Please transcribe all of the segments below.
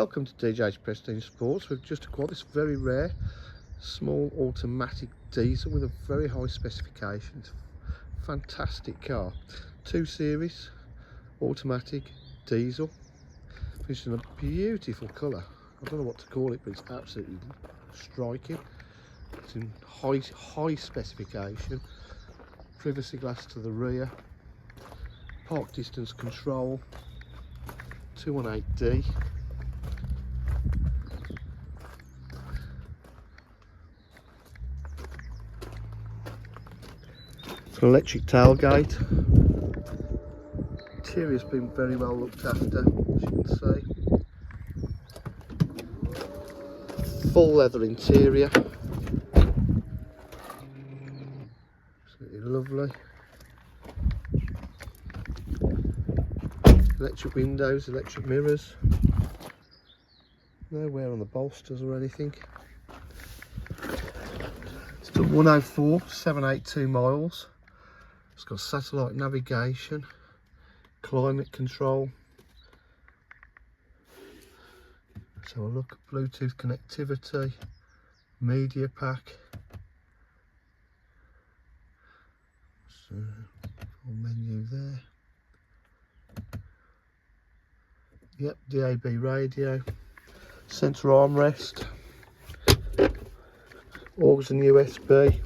Welcome to DJ's Prestige Sports. We've just acquired this very rare small automatic diesel with a very high specifications. Fantastic car. 2 Series automatic diesel. Finished in a beautiful colour. I don't know what to call it, but it's absolutely striking. It's in high specification. Privacy glass to the rear. Park distance control. 218D. An electric tailgate. Interior's been very well looked after, as you can see. Full leather interior. Absolutely lovely. Electric windows, electric mirrors. No wear on the bolsters or anything. It's done 104,782 miles. It's got satellite navigation, climate control. Let's have a look at Bluetooth connectivity, media pack. So, full menu there. Yep, DAB radio, centre armrest, aux and USB.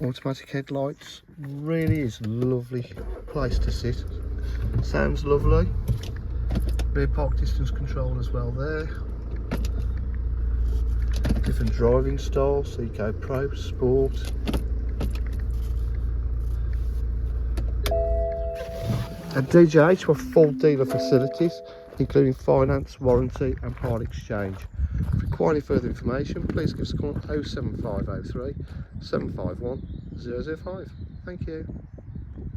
Automatic headlights. Really is a lovely place to sit. Sounds lovely. Rear park distance control as well there. Different driving styles, so you go Pro, Sport. At DJH we're full dealer facilities, including finance, warranty and part exchange. If you require any further information, please give us a call at 07503 751 005. Thank you.